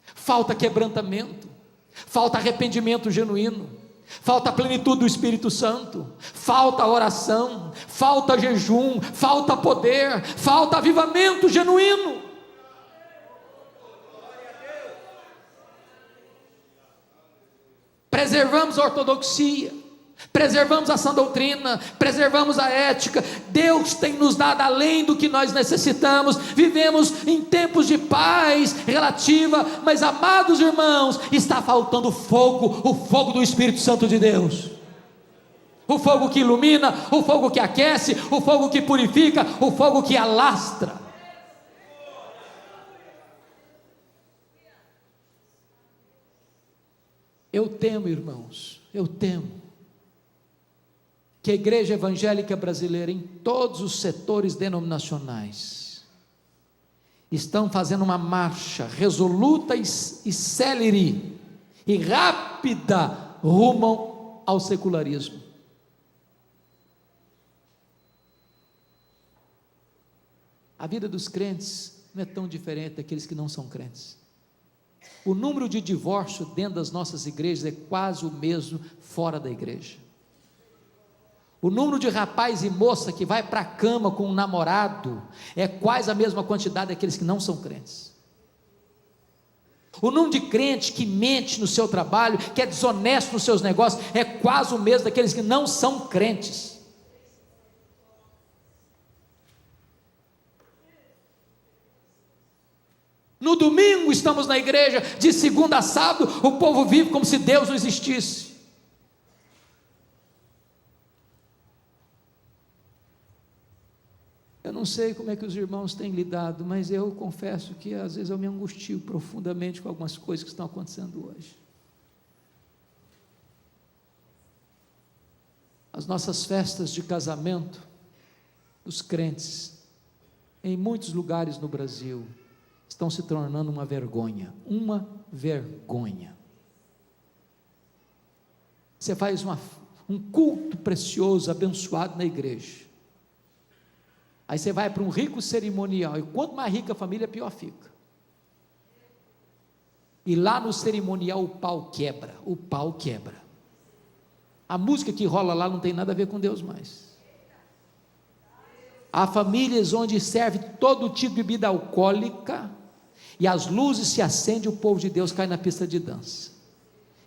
falta quebrantamento, falta arrependimento genuíno, falta a plenitude do Espírito Santo, falta oração, falta jejum, falta poder, falta avivamento genuíno. Preservamos a ortodoxia, preservamos a sã doutrina, preservamos a ética. Deus tem nos dado além do que nós necessitamos. Vivemos em tempos de paz relativa, mas, amados irmãos, está faltando fogo, o fogo do Espírito Santo de Deus, o fogo que ilumina, o fogo que aquece, o fogo que purifica, o fogo que alastra. Eu temo, irmãos, eu temo que a igreja evangélica brasileira, em todos os setores denominacionais, estão fazendo uma marcha resoluta e célere e rápida rumo ao secularismo. A vida dos crentes não é tão diferente daqueles que não são crentes. O número de divórcio dentro das nossas igrejas é quase o mesmo fora da igreja. O número de rapaz e moça que vai para a cama com um namorado é quase a mesma quantidade daqueles que não são crentes. O número de crente que mente no seu trabalho, que é desonesto nos seus negócios, é quase o mesmo daqueles que não são crentes. No domingo estamos na igreja, de segunda a sábado, o povo vive como se Deus não existisse. Eu não sei como é que os irmãos têm lidado, mas eu confesso que às vezes eu me angustio profundamente com algumas coisas que estão acontecendo hoje. As nossas festas de casamento dos crentes, em muitos lugares no Brasil, estão se tornando uma vergonha. Uma vergonha. Você faz um culto precioso, abençoado na igreja. Aí você vai para um rico cerimonial, e quanto mais rica a família, pior fica. E lá no cerimonial o pau quebra, o pau quebra. A música que rola lá não tem nada a ver com Deus mais. Há famílias onde serve todo tipo de bebida alcoólica, e as luzes se acendem, o povo de Deus cai na pista de dança,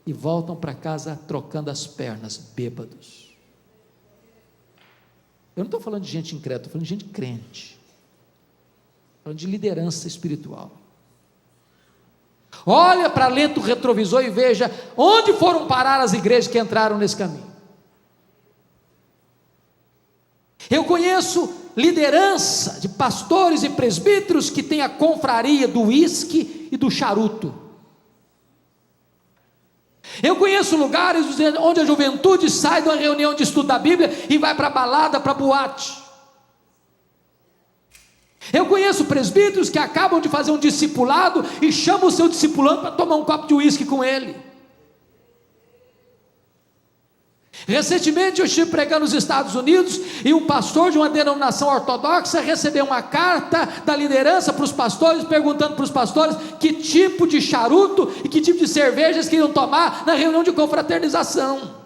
e voltam para casa trocando as pernas, bêbados. Eu não estou falando de gente incrédula, estou falando de gente crente, falando de liderança espiritual. Olha para lento retrovisor e veja onde foram parar as igrejas que entraram nesse caminho. Eu conheço liderança de pastores e presbíteros que tem a confraria do uísque e do charuto. Eu conheço lugares onde a juventude sai de uma reunião de estudo da Bíblia e vai para a balada, para a boate. Eu conheço presbíteros que acabam de fazer um discipulado e chamam o seu discipulando para tomar um copo de uísque com ele. Recentemente eu estive pregando nos Estados Unidos, e um pastor de uma denominação ortodoxa recebeu uma carta da liderança para os pastores, perguntando para os pastores que tipo de charuto e que tipo de cervejas queriam tomar na reunião de confraternização.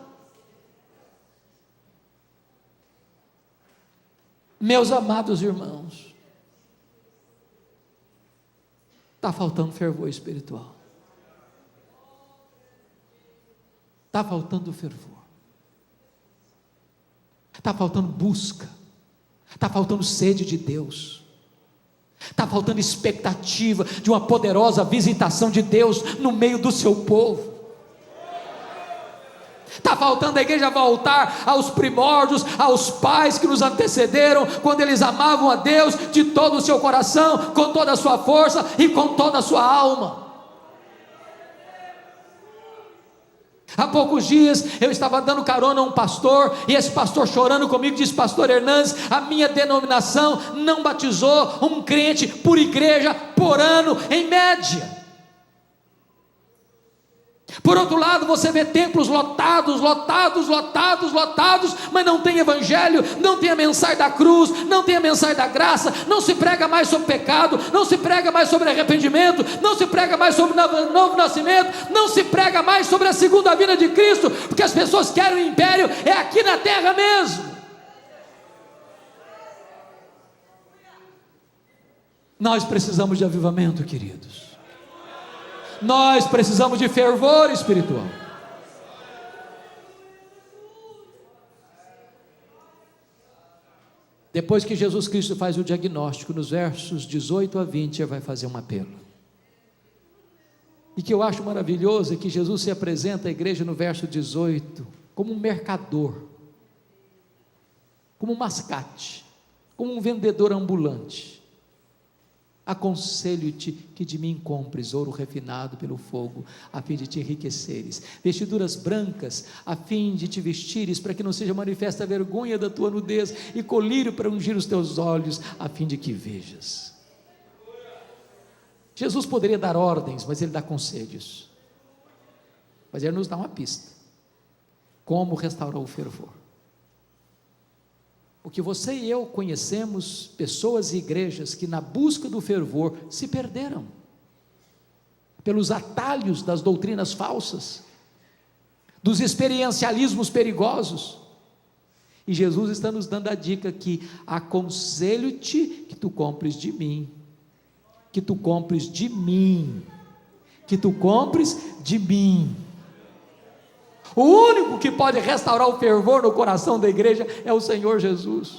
Meus amados irmãos, está faltando fervor espiritual, está faltando fervor, está faltando busca, está faltando sede de Deus, está faltando expectativa de uma poderosa visitação de Deus no meio do seu povo. Está faltando a igreja voltar aos primórdios, aos pais que nos antecederam, quando eles amavam a Deus de todo o seu coração, com toda a sua força e com toda a sua alma. Há poucos dias eu estava dando carona a um pastor, e esse pastor chorando comigo disse: pastor Hernandes, a minha denominação não batizou um crente por igreja por ano em média. Por outro lado, você vê templos lotados, mas não tem evangelho, não tem a mensagem da cruz, não tem a mensagem da graça, não se prega mais sobre pecado, não se prega mais sobre arrependimento, não se prega mais sobre novo nascimento, não se prega mais sobre a segunda vinda de Cristo, porque as pessoas querem o império, é aqui na terra mesmo. Nós precisamos de avivamento, queridos. Nós precisamos de fervor espiritual. Depois que Jesus Cristo faz o diagnóstico, nos versos 18 a 20, ele vai fazer um apelo. E que eu acho maravilhoso é que Jesus se apresenta à igreja no verso 18 como um mercador, como um mascate, como um vendedor ambulante. Aconselho-te que de mim compres ouro refinado pelo fogo, a fim de te enriqueceres, vestiduras brancas, a fim de te vestires, para que não seja manifesta a vergonha da tua nudez, e colírio para ungir os teus olhos, a fim de que vejas. Jesus poderia dar ordens, mas ele dá conselhos. Mas ele nos dá uma pista: como restaurar o fervor. Porque você e eu conhecemos pessoas e igrejas que na busca do fervor se perderam, pelos atalhos das doutrinas falsas, dos experiencialismos perigosos, e Jesus está nos dando a dica aqui: aconselho-te que tu compres de mim, que tu compres de mim, que tu compres de mim. O único que pode restaurar o fervor no coração da igreja é o Senhor Jesus.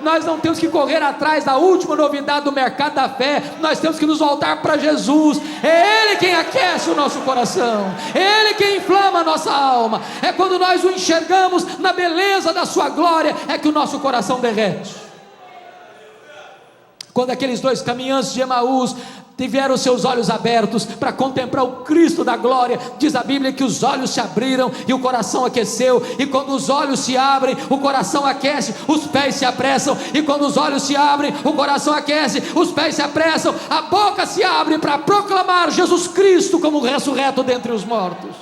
Nós não temos que correr atrás da última novidade do mercado da fé, nós temos que nos voltar para Jesus. É Ele quem aquece o nosso coração, é Ele quem inflama a nossa alma. É quando nós o enxergamos na beleza da sua glória, é que o nosso coração derrete. Quando aqueles dois caminhantes de Emaús tiveram seus olhos abertos para contemplar o Cristo da glória, diz a Bíblia que os olhos se abriram e o coração aqueceu, e quando os olhos se abrem, o coração aquece, os pés se apressam, e quando os olhos se abrem, o coração aquece, os pés se apressam, a boca se abre para proclamar Jesus Cristo como ressurreto dentre os mortos.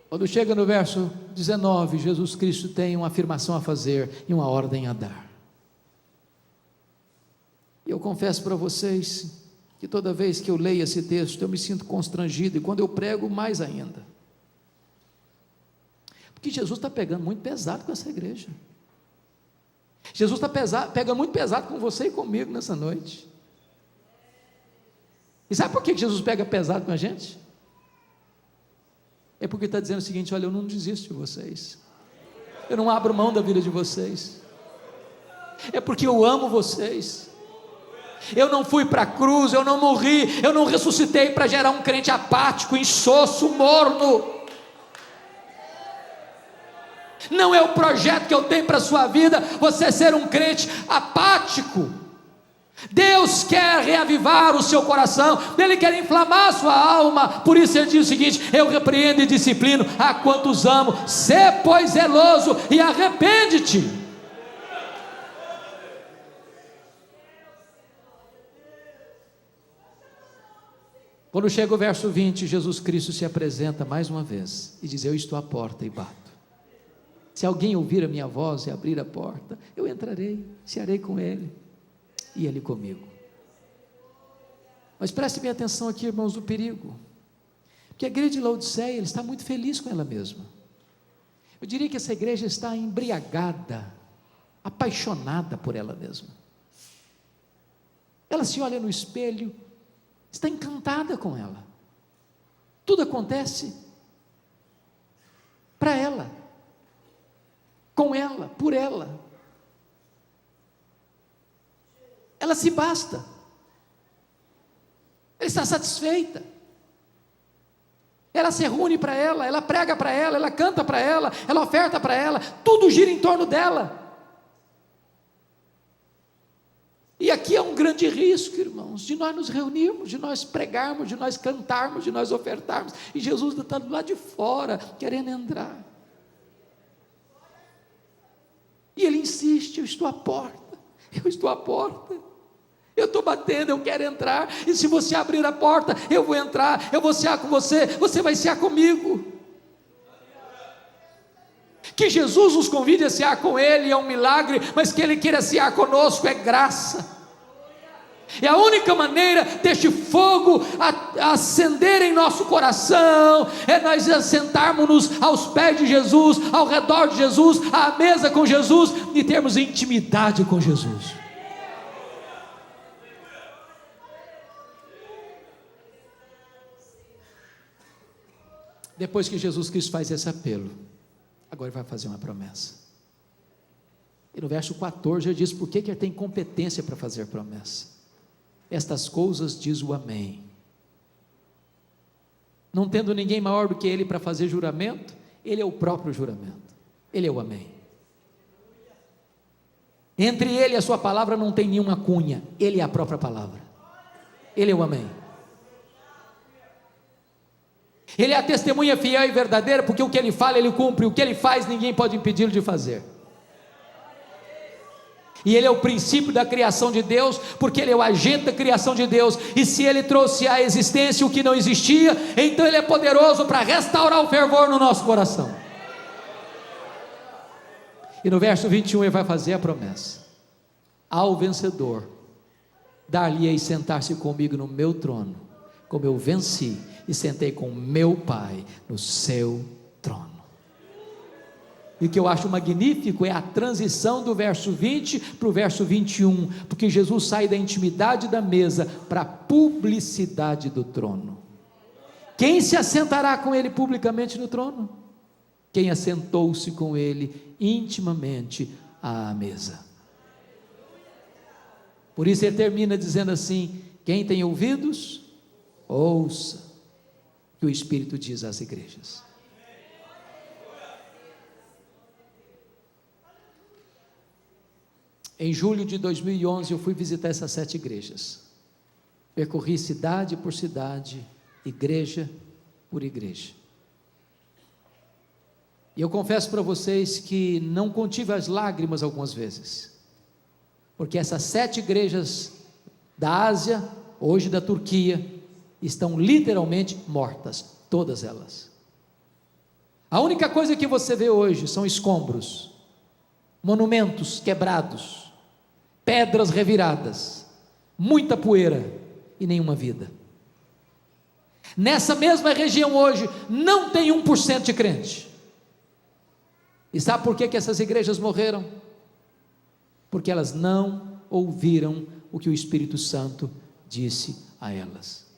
Quando chega no verso 19, Jesus Cristo tem uma afirmação a fazer e uma ordem a dar. E eu confesso para vocês que toda vez que eu leio esse texto eu me sinto constrangido, e quando eu prego mais ainda, porque Jesus está pegando muito pesado com essa igreja. Jesus pega muito pesado com você e comigo nessa noite. E sabe por que Jesus pega pesado com a gente? É porque está dizendo o seguinte: olha, eu não desisto de vocês, eu não abro mão da vida de vocês, é porque eu amo vocês. Eu não fui para a cruz, eu não morri, eu não ressuscitei para gerar um crente apático, insosso, morno. Não é o projeto que eu tenho para a sua vida você ser um crente apático. Deus quer reavivar o seu coração, Ele quer inflamar a sua alma. Por isso Ele diz o seguinte: eu repreendo e disciplino a quantos amo. Sê pois zeloso e arrepende-te. Quando chega o verso 20, Jesus Cristo se apresenta mais uma vez e diz: eu estou à porta e bato. Se alguém ouvir a minha voz e abrir a porta, eu entrarei, cearei com ele e ele comigo. Mas preste bem atenção aqui, irmãos, do perigo, porque a igreja de Laodiceia, ele está muito feliz com ela mesma. Eu diria que essa igreja está embriagada, apaixonada por ela mesma. Ela se olha no espelho, está encantada com ela, tudo acontece para ela, com ela, por ela. Ela se basta, ela está satisfeita, ela se reúne para ela, ela prega para ela canta para ela oferta para ela, tudo gira em torno dela. E aqui é um grande risco, irmãos, de nós nos reunirmos, de nós pregarmos, de nós cantarmos, de nós ofertarmos, e Jesus está do lado de fora, querendo entrar. E Ele insiste: eu estou à porta, eu estou à porta, eu estou batendo, eu quero entrar, e se você abrir a porta, eu vou entrar, eu vou cear com você, você vai cear comigo. Que Jesus nos convide a cear com Ele é um milagre, mas que Ele queira cear conosco é graça. E a única maneira deste fogo acender em nosso coração é nós sentarmos-nos aos pés de Jesus, ao redor de Jesus, à mesa com Jesus, e termos intimidade com Jesus. Depois que Jesus Cristo faz esse apelo, agora Ele vai fazer uma promessa. E no verso 14 Ele diz por que Ele tem competência para fazer promessa. Estas coisas diz o Amém. Não tendo ninguém maior do que Ele para fazer juramento, Ele é o próprio juramento, Ele é o Amém. Entre ele e a sua palavra não tem nenhuma cunha, ele é a própria palavra, ele é o amém. Ele é a testemunha fiel e verdadeira, porque o que ele fala ele cumpre, o que ele faz ninguém pode impedi-lo de fazer. E ele é o princípio da criação de Deus, porque ele é o agente da criação de Deus, e se ele trouxe à existência o que não existia, então ele é poderoso para restaurar o fervor no nosso coração. E no verso 21 ele vai fazer a promessa: ao vencedor dar-lhe-ei sentar-se comigo no meu trono, como eu venci e sentei com meu Pai no seu trono. E o que eu acho magnífico é a transição do verso 20 para o verso 21, porque Jesus sai da intimidade da mesa para a publicidade do trono. Quem se assentará com ele publicamente no trono? Quem assentou-se com ele intimamente à mesa. Por isso ele termina dizendo assim: quem tem ouvidos, ouça o que o Espírito diz às igrejas. Em julho de 2011 eu fui visitar essas 7 igrejas, percorri cidade por cidade, igreja por igreja, e eu confesso para vocês que não contive as lágrimas algumas vezes, porque essas 7 igrejas da Ásia, hoje da Turquia, estão literalmente mortas, todas elas. A única coisa que você vê hoje são escombros, monumentos quebrados, pedras reviradas, muita poeira e nenhuma vida. Nessa mesma região hoje não tem 1% de crente. E sabe por que essas igrejas morreram? Porque elas não ouviram o que o Espírito Santo disse a elas.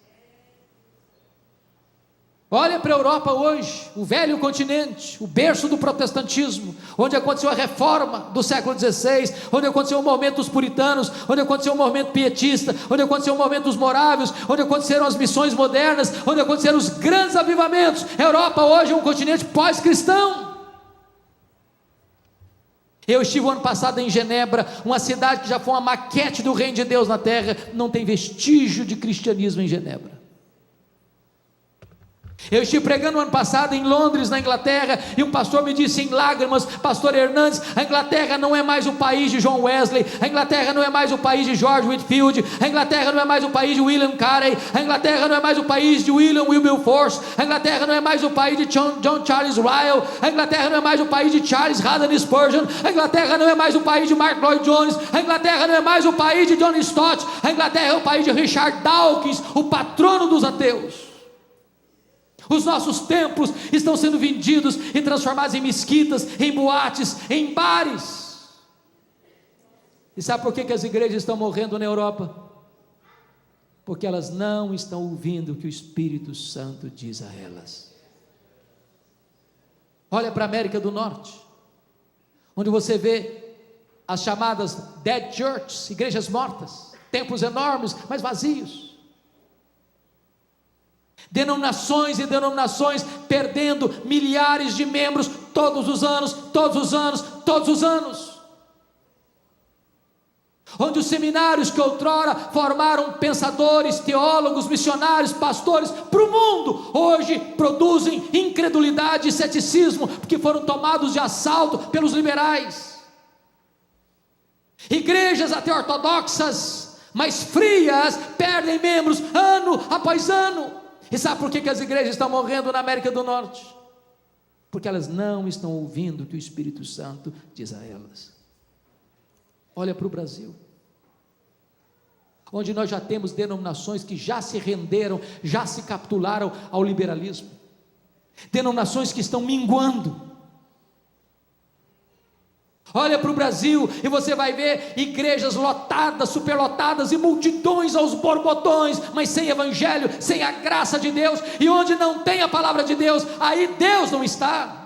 Olha para a Europa hoje, o velho continente, o berço do protestantismo, onde aconteceu a reforma do século XVI, onde aconteceu o movimento dos puritanos, onde aconteceu o movimento pietista, onde aconteceu o movimento dos morávios, onde aconteceram as missões modernas, onde aconteceram os grandes avivamentos. A Europa hoje é um continente pós-cristão. Eu estive o ano passado em Genebra, uma cidade que já foi uma maquete do reino de Deus na terra, não tem vestígio de cristianismo em Genebra. Eu estive pregando o ano passado em Londres, na Inglaterra, e um pastor me disse em lágrimas: pastor Hernandes, a Inglaterra não é mais o país de John Wesley, a Inglaterra não é mais o país de George Whitefield, a Inglaterra não é mais o país de William Carey, a Inglaterra não é mais o país de William Wilberforce, a Inglaterra não é mais o país de John Charles Ryle, a Inglaterra não é mais o país de Charles Haddon Spurgeon, a Inglaterra não é mais o país de Mark Lloyd Jones, a Inglaterra não é mais o país de John Stott, a Inglaterra é o país de Richard Dawkins, o patrono dos ateus. Os nossos templos estão sendo vendidos e transformados em mesquitas, em boates, em bares. E sabe por que as igrejas estão morrendo na Europa? Porque elas não estão ouvindo o que o Espírito Santo diz a elas. Olha para a América do Norte, onde você vê as chamadas dead churches, igrejas mortas, templos enormes, mas vazios. Denominações e denominações perdendo milhares de membros todos os anos, todos os anos, todos os anos. Onde os seminários que outrora formaram pensadores, teólogos, missionários, pastores para o mundo, hoje produzem incredulidade e ceticismo, porque foram tomados de assalto pelos liberais. Igrejas até ortodoxas, mas frias, perdem membros ano após ano. E sabe por que as igrejas estão morrendo na América do Norte? Porque elas não estão ouvindo o que o Espírito Santo diz a elas. Olha para o Brasil, onde nós já temos denominações que já se renderam, já se capitularam ao liberalismo, denominações que estão minguando. Olha para o Brasil e você vai ver igrejas lotadas, superlotadas e multidões aos borbotões, mas sem evangelho, sem a graça de Deus. E onde não tem a palavra de Deus, aí Deus não está.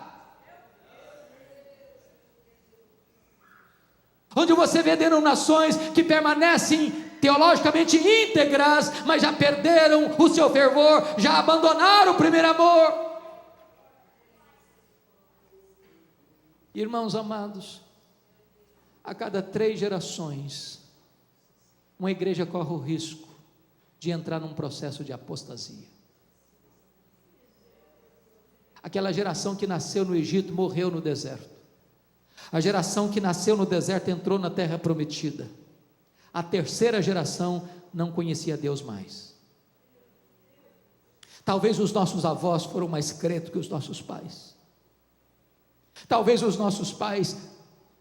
Onde você vê denominações que permanecem teologicamente íntegras, mas já perderam o seu fervor, já abandonaram o primeiro amor. Irmãos amados, A cada 3 gerações, uma igreja corre o risco de entrar num processo de apostasia. Aquela geração que nasceu no Egito morreu no deserto. A geração que nasceu no deserto entrou na terra prometida. A terceira geração não conhecia Deus mais. Talvez os nossos avós foram mais crentes que os nossos pais. Talvez os nossos pais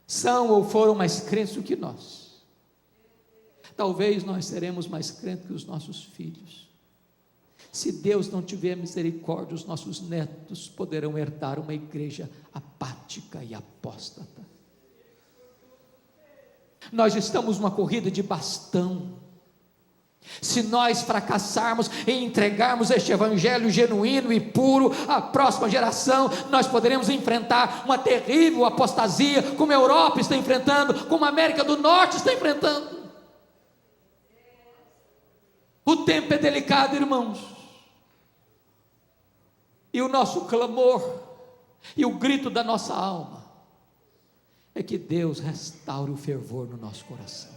são ou foram mais crentes do que nós. Talvez nós seremos mais crentes que os nossos filhos. Se Deus não tiver misericórdia, os nossos netos poderão herdar uma igreja apática e apóstata. Nós estamos numa corrida de bastão. Se nós fracassarmos em entregarmos este evangelho genuíno e puro à próxima geração, nós poderemos enfrentar uma terrível apostasia, como a Europa está enfrentando, como a América do Norte está enfrentando. O tempo é delicado, irmãos. E o nosso clamor e o grito da nossa alma é que Deus restaure o fervor no nosso coração,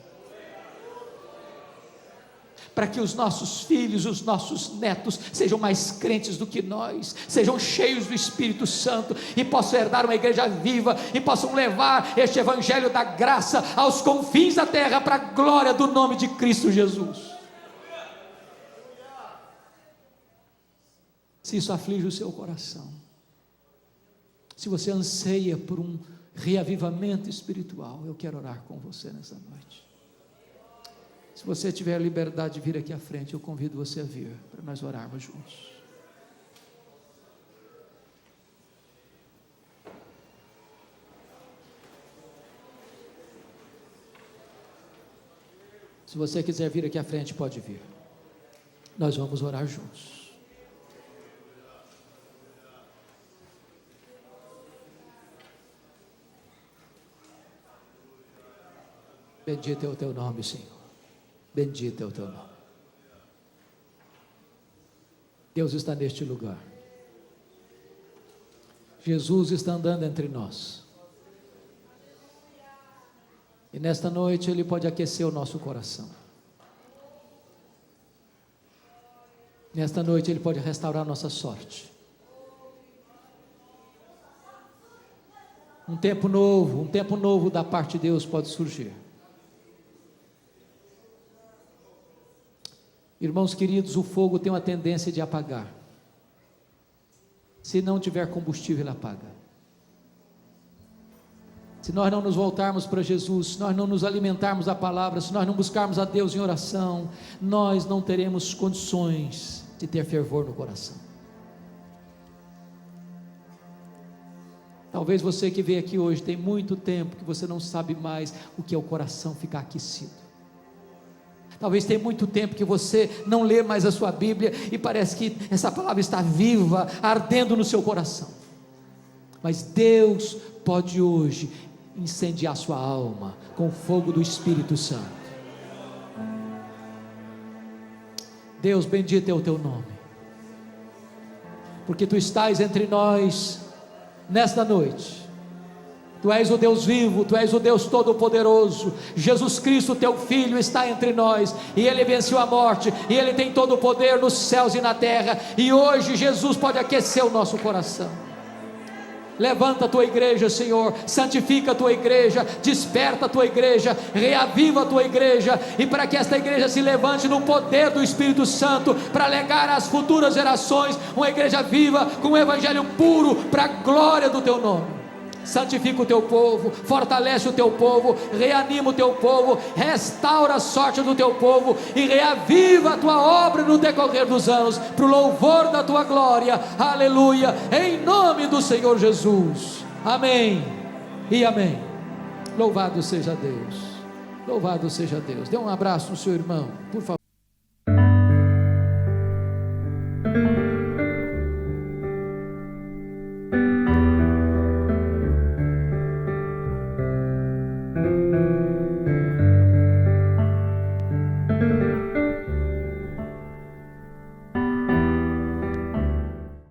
para que os nossos filhos, os nossos netos sejam mais crentes do que nós, sejam cheios do Espírito Santo e possam herdar uma igreja viva e possam levar este evangelho da graça aos confins da terra, para a glória do nome de Cristo Jesus. Se isso aflige o seu coração, se você anseia por um reavivamento espiritual, eu quero orar com você nessa noite. Se você tiver a liberdade de vir aqui à frente, eu convido você a vir, para nós orarmos juntos. Se você quiser vir aqui à frente, pode vir. Nós vamos orar juntos. Bendito é o teu nome, Senhor. Bendito é o teu nome. Deus está neste lugar. Jesus está andando entre nós. E nesta noite Ele pode aquecer o nosso coração. Nesta noite Ele pode restaurar nossa sorte. Um tempo novo da parte de Deus pode surgir. Irmãos queridos, o fogo tem uma tendência de apagar. Se não tiver combustível, ele apaga. Se nós não nos voltarmos para Jesus, se nós não nos alimentarmos da palavra, se nós não buscarmos a Deus em oração, nós não teremos condições de ter fervor no coração. Talvez você que veio aqui hoje, tem muito tempo que você não sabe mais o que é o coração ficar aquecido. Talvez tenha muito tempo que você não lê mais a sua Bíblia e parece que essa palavra está viva, ardendo no seu coração. Mas Deus pode hoje incendiar sua alma com o fogo do Espírito Santo. Deus, bendito é o teu nome, porque tu estás entre nós nesta noite. Tu és o Deus vivo, Tu és o Deus todo-poderoso. Jesus Cristo, Teu Filho, está entre nós, e Ele venceu a morte, e Ele tem todo o poder nos céus e na terra, e hoje Jesus pode aquecer o nosso coração. Levanta a Tua igreja, Senhor, santifica a Tua igreja, desperta a Tua igreja, reaviva a Tua igreja, e para que esta igreja se levante no poder do Espírito Santo, para legar às futuras gerações uma igreja viva, com um evangelho puro, para a glória do Teu nome. Santifica o Teu povo, fortalece o Teu povo, reanima o Teu povo, restaura a sorte do Teu povo e reaviva a Tua obra no decorrer dos anos, para o louvor da Tua glória, aleluia, em nome do Senhor Jesus, amém e amém. Louvado seja Deus, louvado seja Deus. Dê um abraço no seu irmão, por favor.